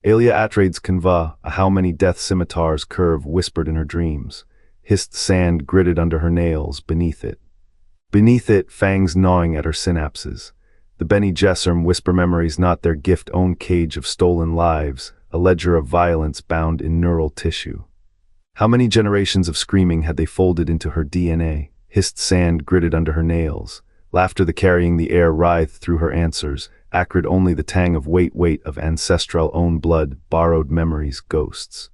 Alia Atreides conva, a how many death scimitars curve whispered in her dreams. Hissed sand gritted under her nails, beneath it. Beneath it, fangs gnawing at her synapses. The Bene Gesserit whisper memories, not their gift-owned cage of stolen lives, a ledger of violence bound in neural tissue. How many generations of screaming had they folded into her DNA? Hissed sand gritted under her nails. Laughter the carrying the air writhed through her answers, acrid only the tang of weight of ancestral own blood, borrowed memories, ghosts.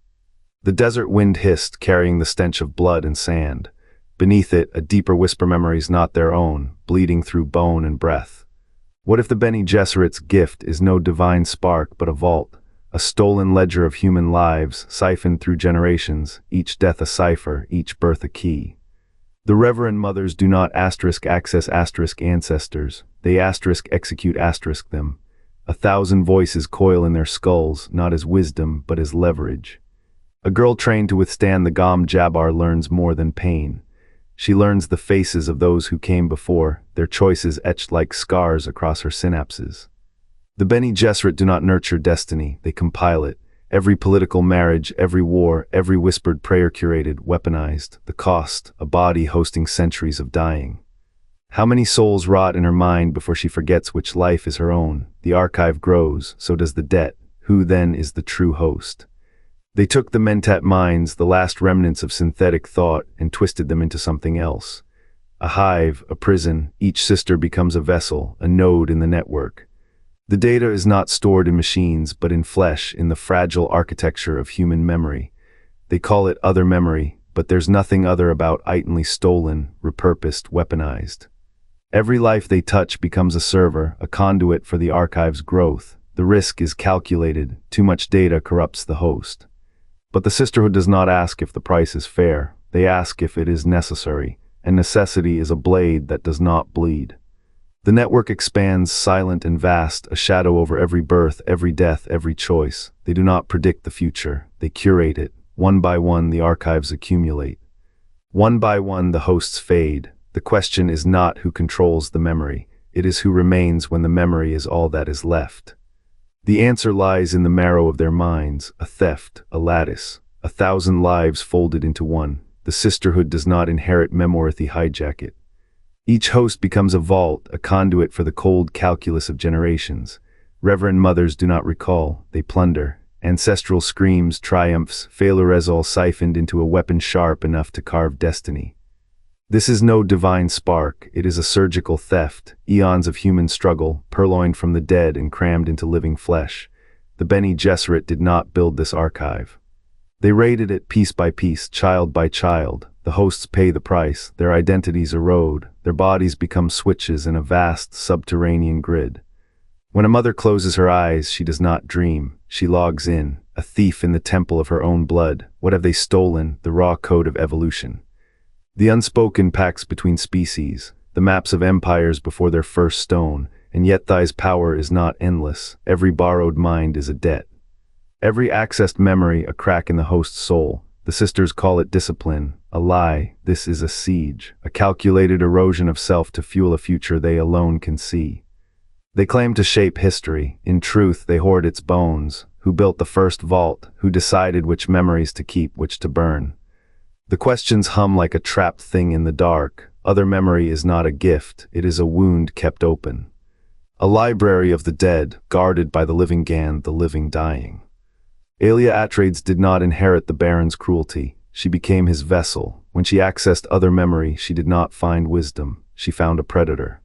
The desert wind hissed, carrying the stench of blood and sand. Beneath it, a deeper whisper memories not their own, bleeding through bone and breath. What if the Bene Gesserit's gift is no divine spark but a vault, a stolen ledger of human lives, siphoned through generations, each death a cipher, each birth a key? The Reverend Mothers do not access ancestors, they execute them. 1,000 voices coil in their skulls, not as wisdom, but as leverage. A girl trained to withstand the Gom Jabbar learns more than pain. She learns the faces of those who came before, their choices etched like scars across her synapses. The Bene Gesserit do not nurture destiny, they compile it. Every political marriage, every war, every whispered prayer curated, weaponized. The cost, a body hosting centuries of dying. How many souls rot in her mind before she forgets which life is her own? The archive grows, so does the debt. Who then is the true host? They took the mentat minds, the last remnants of synthetic thought, and twisted them into something else. A hive, a prison, each sister becomes a vessel, a node in the network. The data is not stored in machines, but in flesh, in the fragile architecture of human memory. They call it other memory, but there's nothing other about itly stolen, repurposed, weaponized. Every life they touch becomes a server, a conduit for the archive's growth. The risk is calculated, too much data corrupts the host. But the sisterhood does not ask if the price is fair, they ask if it is necessary, and necessity is a blade that does not bleed. The network expands, silent and vast, a shadow over every birth, every death, every choice. They do not predict the future, they curate it. One by one, the archives accumulate. One by one, the hosts fade. The question is not who controls the memory, it is who remains when the memory is all that is left. The answer lies in the marrow of their minds, a theft, a lattice, 1,000 lives folded into one. The sisterhood does not inherit memory, they hijack it. Each host becomes a vault, a conduit for the cold calculus of generations. Reverend Mothers do not recall, they plunder. Ancestral screams, triumphs, failures all siphoned into a weapon sharp enough to carve destiny. This is no divine spark, it is a surgical theft, eons of human struggle, purloined from the dead and crammed into living flesh. The Bene Gesserit did not build this archive. They raided it piece by piece, child by child. The hosts pay the price, their identities erode, their bodies become switches in a vast subterranean grid. When a mother closes her eyes, she does not dream, she logs in, a thief in the temple of her own blood. What have they stolen? The raw code of evolution. The unspoken pacts between species, the maps of empires before their first stone, and yet thy's power is not endless, every borrowed mind is a debt. Every accessed memory a crack in the host's soul. The sisters call it discipline, a lie. This is a siege, a calculated erosion of self to fuel a future they alone can see. They claim to shape history. In truth, they hoard its bones. Who built the first vault? Who decided which memories to keep, which to burn? The questions hum like a trapped thing in the dark. Other memory is not a gift, it is a wound kept open. A library of the dead, guarded by the living Gan, the living dying. Alia Atreides did not inherit the Baron's cruelty. She became his vessel. When she accessed other memory, she did not find wisdom. She found a predator.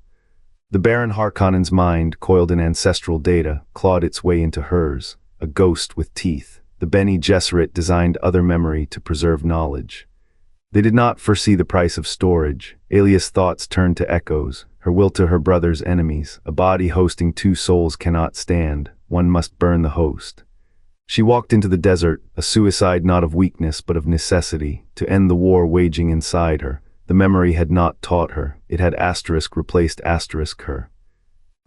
The Baron Harkonnen's mind, coiled in ancestral data, clawed its way into hers, a ghost with teeth. The Bene Gesserit designed other memory to preserve knowledge. They did not foresee the price of storage. Alia's thoughts turned to echoes, her will to her brother's enemies. A body hosting two souls cannot stand. One must burn the host. She walked into the desert, a suicide not of weakness but of necessity, to end the war waging inside her. The memory had not taught her, it had asterisk replaced asterisk her.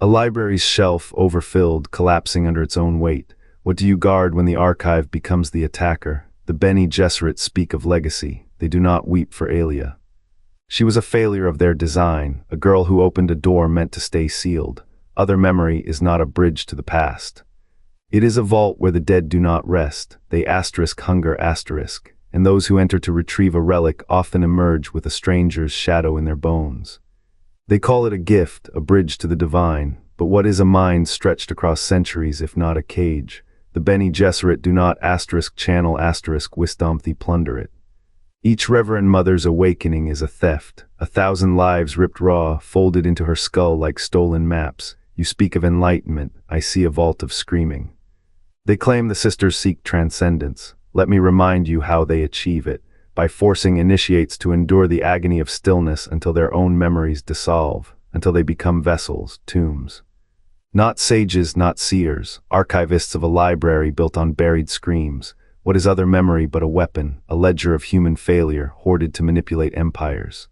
A library's shelf overfilled, collapsing under its own weight. What do you guard when the archive becomes the attacker? The Bene Gesserit speak of legacy, they do not weep for Alia. She was a failure of their design, a girl who opened a door meant to stay sealed. Other memory is not a bridge to the past. It is a vault where the dead do not rest, they hunger and those who enter to retrieve a relic often emerge with a stranger's shadow in their bones. They call it a gift, a bridge to the divine, but what is a mind stretched across centuries if not a cage? The Bene Gesserit do not channel wisdom plunder it. Each Reverend Mother's awakening is a theft, 1,000 lives ripped raw, folded into her skull like stolen maps. You speak of enlightenment, I see a vault of screaming. They claim the sisters seek transcendence. Let me remind you how they achieve it, by forcing initiates to endure the agony of stillness until their own memories dissolve, until they become vessels, tombs. Not sages, not seers, archivists of a library built on buried screams. What is other memory but a weapon, a ledger of human failure, hoarded to manipulate empires?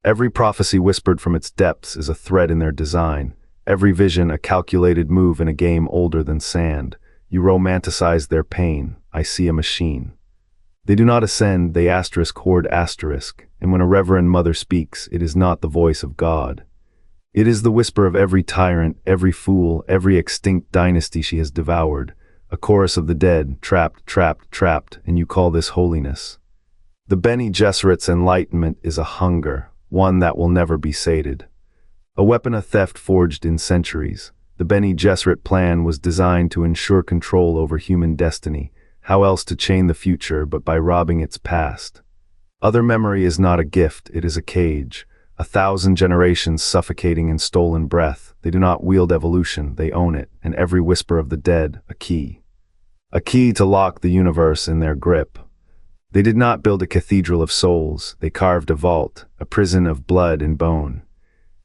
Every prophecy whispered from its depths is a thread in their design, every vision a calculated move in a game older than sand. You romanticize their pain, I see a machine. They do not ascend, they hoard and when a Reverend Mother speaks, it is not the voice of God. It is the whisper of every tyrant, every fool, every extinct dynasty she has devoured, a chorus of the dead, trapped, and you call this holiness. The Bene Gesserit's enlightenment is a hunger, one that will never be sated. A weapon of theft forged in centuries. The Bene Gesserit plan was designed to ensure control over human destiny. How else to chain the future but by robbing its past? Other memory is not a gift, it is a cage. 1,000 generations suffocating in stolen breath. They do not wield evolution, they own it, and every whisper of the dead, a key. A key to lock the universe in their grip. They did not build a cathedral of souls, they carved a vault, a prison of blood and bone.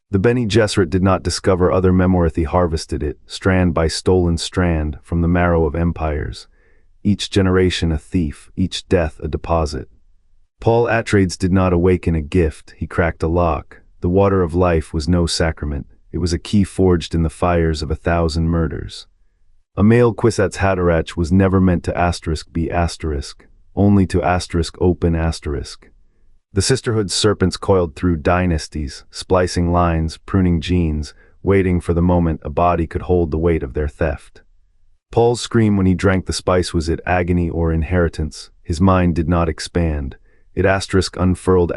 The Bene Gesserit did not discover other memory, they harvested it, strand by stolen strand, from the marrow of empires. Each generation a thief, each death a deposit. Paul Atreides did not awaken a gift, he cracked a lock. The water of life was no sacrament, it was a key forged in the fires of 1,000 murders. A male Kwisatz Haderach was never meant to be only to open . The sisterhood's serpents coiled through dynasties, splicing lines, pruning genes, waiting for the moment a body could hold the weight of their theft. Paul's scream when he drank the spice, was it agony or inheritance? His mind did not expand. It unfurled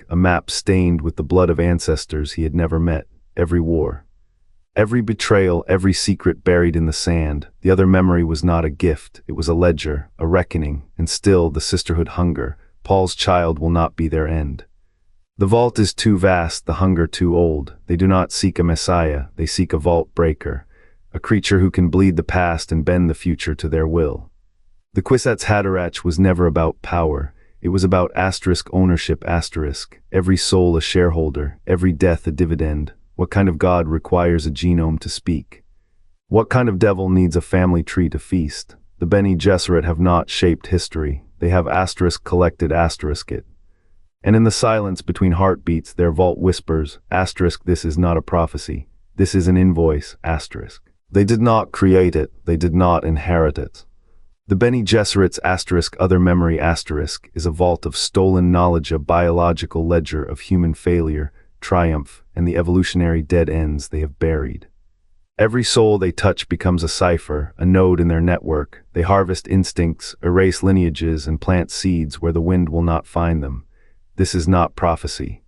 a map stained with the blood of ancestors he had never met, every war. Every betrayal, every secret buried in the sand. The other memory was not a gift, it was a ledger, a reckoning, and still the sisterhood hunger. Paul's child will not be their end. The vault is too vast, the hunger too old. They do not seek a messiah, they seek a vault breaker, a creature who can bleed the past and bend the future to their will. The Kwisatz Haderach was never about power. It was about ownership. Every soul a shareholder, every death a dividend. What kind of God requires a genome to speak? What kind of devil needs a family tree to feast? The Bene Gesserit have not shaped history. They have collected it. And in the silence between heartbeats, their vault whispers, this is not a prophecy. This is an invoice, They did not create it. They did not inherit it. The Bene Gesserit's other memory is a vault of stolen knowledge, a biological ledger of human failure, triumph, and the evolutionary dead ends they have buried. Every soul they touch becomes a cipher, a node in their network. They harvest instincts, erase lineages, and plant seeds where the wind will not find them. This is not prophecy.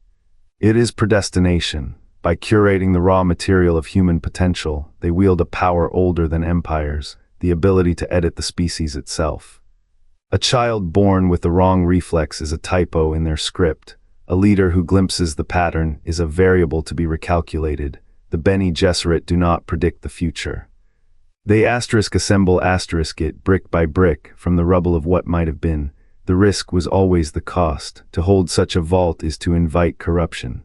It is predestination. By curating the raw material of human potential, they wield a power older than empires, the ability to edit the species itself. A child born with the wrong reflex is a typo in their script. A leader who glimpses the pattern is a variable to be recalculated. The Bene Gesserit do not predict the future. They assemble it brick by brick from the rubble of what might have been. The risk was always the cost. To hold such a vault is to invite corruption.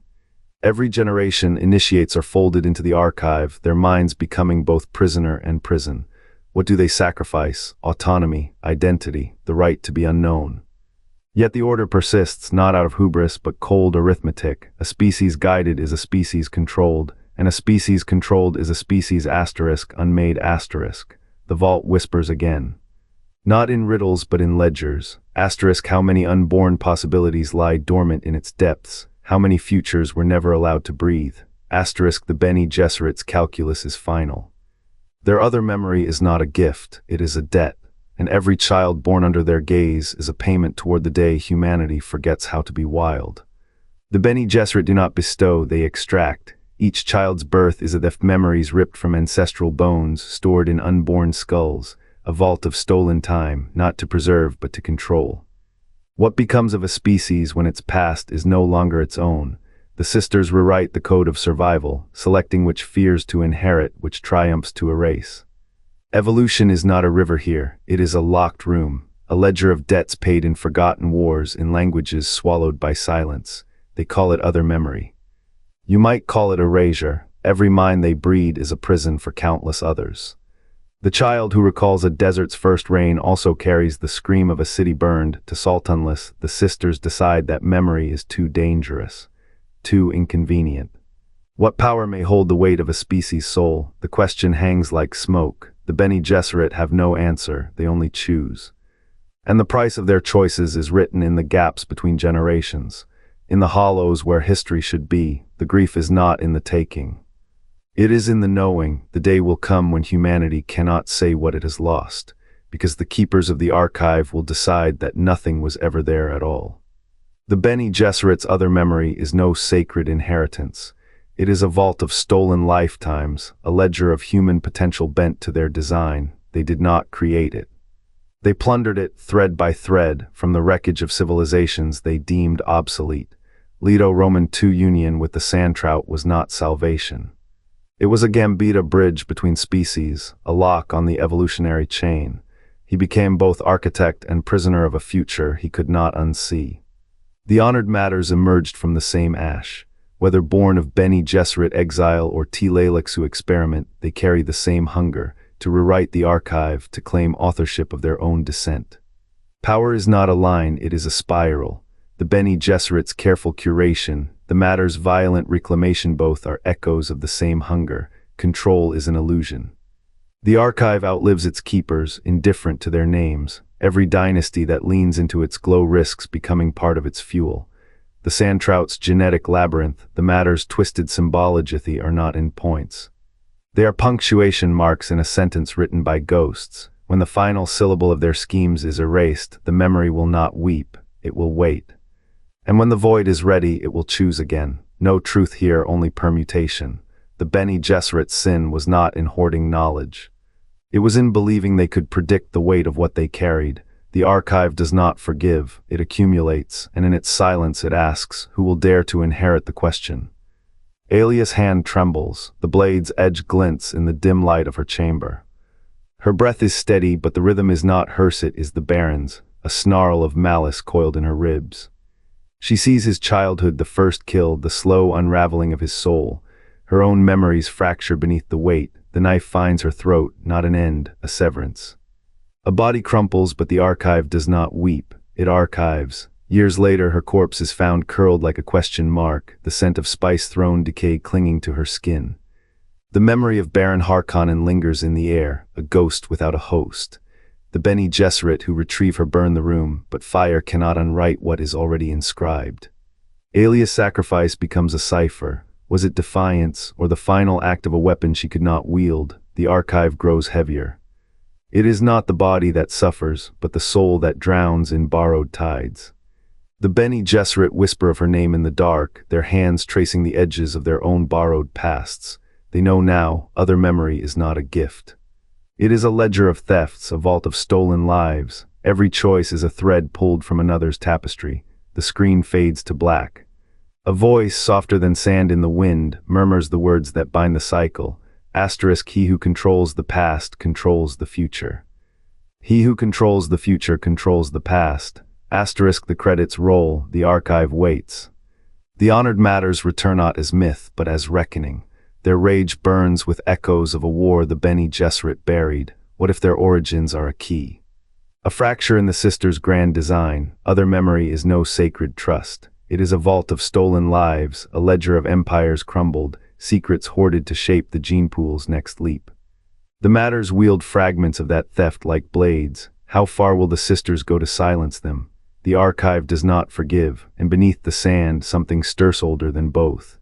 Every generation initiates are folded into the archive, their minds becoming both prisoner and prison. What do they sacrifice? Autonomy, identity, the right to be unknown. Yet the order persists, not out of hubris but cold arithmetic. A species guided is a species controlled, and a species controlled is a species unmade . The vault whispers again. Not in riddles but in ledgers. How many unborn possibilities lie dormant in its depths, how many futures were never allowed to breathe. The Bene Gesserit's calculus is final. Their other memory is not a gift, it is a debt, and every child born under their gaze is a payment toward the day humanity forgets how to be wild. The Bene Gesserit do not bestow, they extract. Each child's birth is as if memories ripped from ancestral bones, stored in unborn skulls, a vault of stolen time, not to preserve but to control. What becomes of a species when its past is no longer its own? The sisters rewrite the code of survival, selecting which fears to inherit, which triumphs to erase. Evolution is not a river here, it is a locked room, a ledger of debts paid in forgotten wars, in languages swallowed by silence. They call it other memory. You might call it erasure. Every mind they breed is a prison for countless others. The child who recalls a desert's first rain also carries the scream of a city burned to sultanless. The sisters decide that memory is too dangerous, too inconvenient. What power may hold the weight of a species' soul? The question hangs like smoke. The Bene Gesserit have no answer, they only choose. And the price of their choices is written in the gaps between generations. In the hollows where history should be, the grief is not in the taking. It is in the knowing. The day will come when humanity cannot say what it has lost, because the keepers of the archive will decide that nothing was ever there at all. The Bene Gesserit's other memory is no sacred inheritance. It is a vault of stolen lifetimes, a ledger of human potential bent to their design. They did not create it. They plundered it, thread by thread, from the wreckage of civilizations they deemed obsolete. Leto-Roman II union with the sand trout was not salvation. It was a gambita bridge between species, a lock on the evolutionary chain. He became both architect and prisoner of a future he could not unsee. The honored matters emerged from the same ash. Whether born of Bene Gesserit exile or Tlalexu experiment, they carry the same hunger, to rewrite the archive, to claim authorship of their own descent. Power is not a line, it is a spiral. The Bene Gesserit's careful curation, the matter's violent reclamation, both are echoes of the same hunger. Control is an illusion. The archive outlives its keepers, indifferent to their names. Every dynasty that leans into its glow risks becoming part of its fuel. The sand trout's genetic labyrinth, the matter's twisted symbology are not in points. They are punctuation marks in a sentence written by ghosts. When the final syllable of their schemes is erased, the memory will not weep, it will wait. And when the void is ready, it will choose again. No truth here, only permutation. The Bene Gesserit's sin was not in hoarding knowledge. It was in believing they could predict the weight of what they carried. The archive does not forgive, it accumulates, and in its silence it asks, who will dare to inherit the question? Alia's hand trembles, the blade's edge glints in the dim light of her chamber. Her breath is steady, but the rhythm is not hers, it is the Baron's, a snarl of malice coiled in her ribs. She sees his childhood, the first kill, the slow unraveling of his soul. Her own memories fracture beneath the weight. The knife finds her throat, not an end, a severance. A body crumples, but the archive does not weep. It archives. Years later, her corpse is found curled like a question mark, the scent of spice-thrown decay clinging to her skin. The memory of Baron Harkonnen lingers in the air, a ghost without a host. The Bene Gesserit who retrieve her burn the room, but fire cannot unwrite what is already inscribed. Alia's sacrifice becomes a cipher. Was it defiance, or the final act of a weapon she could not wield? The archive grows heavier. It is not the body that suffers, but the soul that drowns in borrowed tides. The Bene Gesserit whisper of her name in the dark, their hands tracing the edges of their own borrowed pasts. They know now, other memory is not a gift. It is a ledger of thefts, a vault of stolen lives. Every choice is a thread pulled from another's tapestry. The screen fades to black. A voice, softer than sand in the wind, murmurs the words that bind the cycle. Asterisk, he who controls the past controls the future. He who controls the future controls the past. Asterisk, the credits roll, the archive waits. The honored matters return not as myth, but as reckoning. Their rage burns with echoes of a war the Bene Gesserit buried. What if their origins are a key? A fracture in the sisters' grand design. Other memory is no sacred trust. It is a vault of stolen lives, a ledger of empires crumbled, secrets hoarded to shape the gene pool's next leap. The matters wield fragments of that theft like blades. How far will the sisters go to silence them? The archive does not forgive, and beneath the sand something stirs older than both.